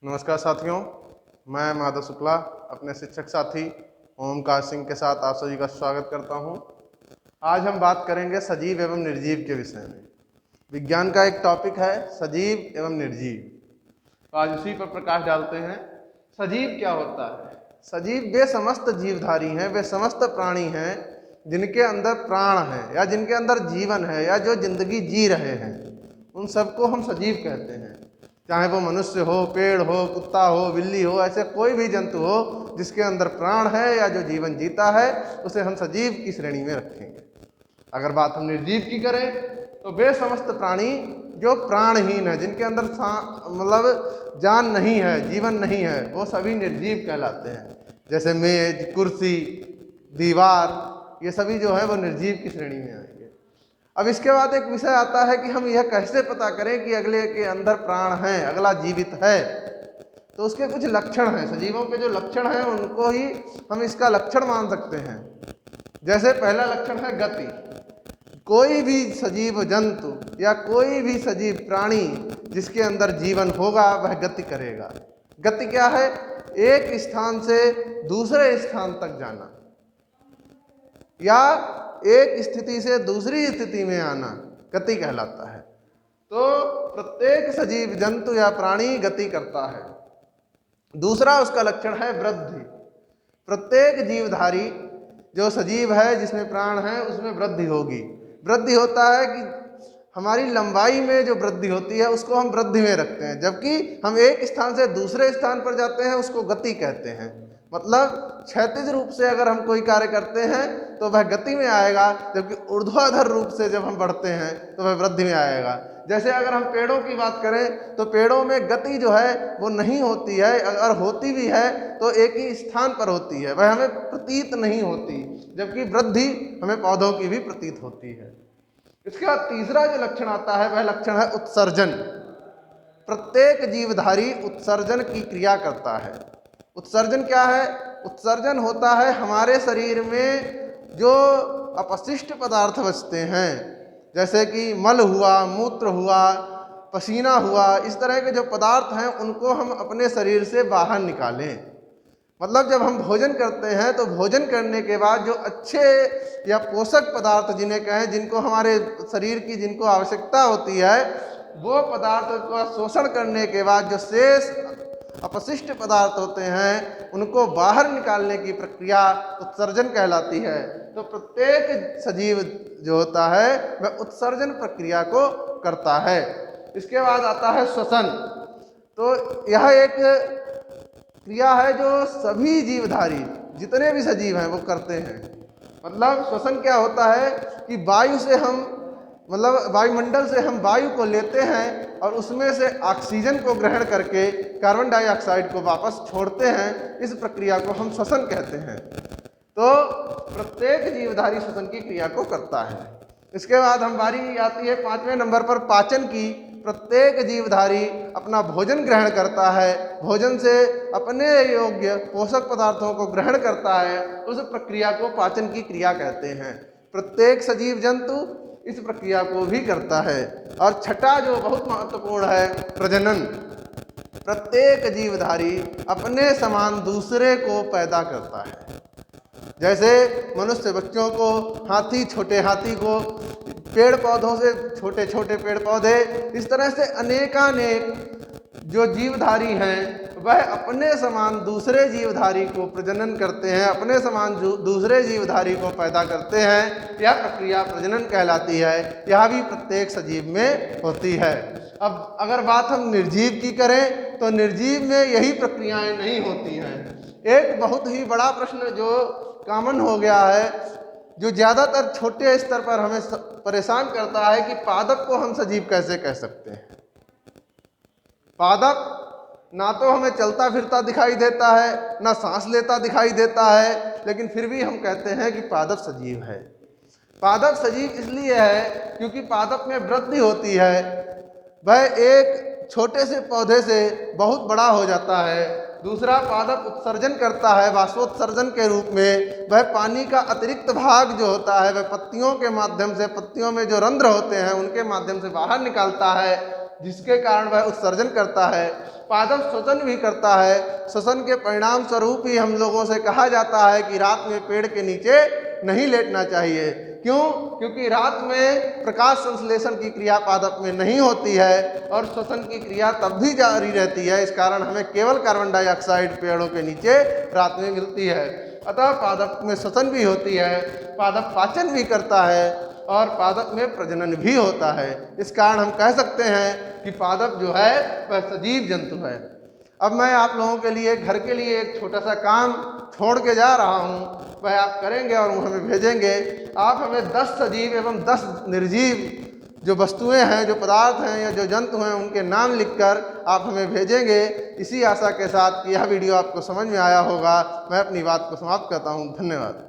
नमस्कार साथियों, मैं माधव शुक्ला अपने शिक्षक साथी ओमकार सिंह के साथ आप सभी का स्वागत करता हूं। आज हम बात करेंगे सजीव एवं निर्जीव के विषय में। विज्ञान का एक टॉपिक है सजीव एवं निर्जीव, तो आज उसी पर प्रकाश डालते हैं। सजीव क्या होता है? सजीव वे समस्त जीवधारी हैं, वे समस्त प्राणी हैं जिनके अंदर प्राण है या जिनके अंदर जीवन है या जो जिंदगी जी रहे हैं, उन सबको हम सजीव कहते हैं। चाहे वो मनुष्य हो, पेड़ हो, कुत्ता हो, बिल्ली हो, ऐसे कोई भी जंतु हो जिसके अंदर प्राण है या जो जीवन जीता है, उसे हम सजीव की श्रेणी में रखेंगे। अगर बात हम निर्जीव की करें तो वे समस्त प्राणी जो प्राणहीन है, जिनके अंदर मतलब जान नहीं है, जीवन नहीं है, वो सभी निर्जीव कहलाते हैं। जैसे मेज, कुर्सी, दीवार, ये सभी जो है वो निर्जीव की श्रेणी में आएंगे। अब इसके बाद एक विषय आता है कि हम यह कैसे पता करें कि अगले के अंदर प्राण है, अगला जीवित है। तो उसके कुछ लक्षण हैं, सजीवों के जो लक्षण हैं उनको ही हम इसका लक्षण मान सकते हैं। जैसे पहला लक्षण है गति। कोई भी सजीव जंतु या कोई भी सजीव प्राणी जिसके अंदर जीवन होगा वह गति करेगा। गति क्या है? एक स्थान से दूसरे स्थान तक जाना या एक स्थिति से दूसरी स्थिति में आना गति कहलाता है। तो प्रत्येक सजीव जंतु या प्राणी गति करता है। दूसरा उसका लक्षण है वृद्धि। प्रत्येक जीवधारी जो सजीव है, जिसमें प्राण है, उसमें वृद्धि होगी। वृद्धि होता है कि हमारी लंबाई में जो वृद्धि होती है उसको हम वृद्धि में रखते हैं, जबकि हम एक स्थान से दूसरे स्थान पर जाते हैं उसको गति कहते हैं। मतलब क्षैतिज रूप से अगर हम कोई कार्य करते हैं तो वह गति में आएगा, जबकि ऊर्ध्वाधर रूप से जब हम बढ़ते हैं तो वह वृद्धि में आएगा। जैसे अगर हम पेड़ों की बात करें तो पेड़ों में गति जो है वो नहीं होती है, अगर होती भी है तो एक ही स्थान पर होती है, वह हमें प्रतीत नहीं होती, जबकि वृद्धि हमें पौधों की भी प्रतीत होती है। इसके बाद तीसरा जो लक्षण आता है वह लक्षण है उत्सर्जन। प्रत्येक जीवधारी उत्सर्जन की क्रिया करता है। उत्सर्जन क्या है? उत्सर्जन होता है हमारे शरीर में जो अपशिष्ट पदार्थ बचते हैं, जैसे कि मल हुआ, मूत्र हुआ, पसीना हुआ, इस तरह के जो पदार्थ हैं उनको हम अपने शरीर से बाहर निकालें। मतलब जब हम भोजन करते हैं तो भोजन करने के बाद जो अच्छे या पोषक पदार्थ जिन्हें कहें, जिनको हमारे शरीर की जिनको आवश्यकता होती है, वो पदार्थ का शोषण करने के बाद जो शेष अपशिष्ट पदार्थ होते हैं उनको बाहर निकालने की प्रक्रिया उत्सर्जन कहलाती है। तो प्रत्येक सजीव जो होता है वह उत्सर्जन प्रक्रिया को करता है। इसके बाद आता है श्वसन। तो यह एक क्रिया है जो सभी जीवधारी जितने भी सजीव हैं वो करते हैं। मतलब श्वसन क्या होता है कि वायु से हम मतलब वायुमंडल से हम वायु को लेते हैं और उसमें से ऑक्सीजन को ग्रहण करके कार्बन डाइऑक्साइड को वापस छोड़ते हैं। इस प्रक्रिया को हम श्वसन कहते हैं। तो प्रत्येक जीवधारी श्वसन की क्रिया को करता है। इसके बाद हम बारी आती है 5वें नंबर पर पाचन की। प्रत्येक जीवधारी अपना भोजन ग्रहण करता है, भोजन से अपने योग्य पोषक पदार्थों को ग्रहण करता है, उस प्रक्रिया को पाचन की क्रिया कहते हैं। प्रत्येक सजीव जंतु इस प्रक्रिया को भी करता है। और छठा जो बहुत महत्वपूर्ण है, प्रजनन। प्रत्येक जीवधारी अपने समान दूसरे को पैदा करता है। जैसे मनुष्य बच्चों को, हाथी छोटे हाथी को, पेड़ पौधों से छोटे छोटे पेड़ पौधे, इस तरह से अनेकानेक जो जीवधारी हैं वह अपने समान दूसरे जीवधारी को प्रजनन करते हैं, अपने समान दूसरे जीवधारी को पैदा करते हैं। यह प्रक्रिया प्रजनन कहलाती है। यह भी प्रत्येक सजीव में होती है। अब अगर बात हम निर्जीव की करें तो निर्जीव में यही प्रक्रियाएं नहीं होती हैं। एक बहुत ही बड़ा प्रश्न जो कॉमन हो गया है, जो ज़्यादातर छोटे स्तर पर हमें परेशान करता है कि पादप को हम सजीव कैसे कह सकते हैं। पादप ना तो हमें चलता फिरता दिखाई देता है, ना सांस लेता दिखाई देता है, लेकिन फिर भी हम कहते हैं कि पादप सजीव है। पादप सजीव इसलिए है क्योंकि पादप में वृद्धि होती है। वह एक छोटे से पौधे से बहुत बड़ा हो जाता है। दूसरा, पादप उत्सर्जन करता है वाष्पोत्सर्जन के रूप में। वह पानी का अतिरिक्त भाग जो होता है वह पत्तियों के माध्यम से, पत्तियों में जो रंध्र होते हैं उनके माध्यम से बाहर निकालता है। जिसके कारण वह उत्सर्जन करता है। पादप श्वसन भी करता है। श्वसन के परिणाम स्वरूप ही हम लोगों से कहा जाता है कि रात में पेड़ के नीचे नहीं लेटना चाहिए। क्यों? क्योंकि रात में प्रकाश संश्लेषण की क्रिया पादप में नहीं होती है और श्वसन की क्रिया तब भी जारी रहती है। इस कारण हमें केवल कार्बन डाइऑक्साइड पेड़ों के नीचे रात में मिलती है। अतः पादप में श्वसन भी होती है, पादप पाचन भी करता है और पादप में प्रजनन भी होता है। इस कारण हम कह सकते हैं कि पादप जो है वह सजीव जंतु है। अब मैं आप लोगों के लिए घर के लिए एक छोटा सा काम छोड़ के जा रहा हूँ, वह आप करेंगे और वो हमें भेजेंगे। आप हमें 10 सजीव एवं 10 निर्जीव जो वस्तुएं हैं, जो पदार्थ हैं या जो जंतु हैं, उनके नाम लिखकर आप हमें भेजेंगे। इसी आशा के साथ कि यह वीडियो आपको समझ में आया होगा, मैं अपनी बात को समाप्त करता हूँ। धन्यवाद।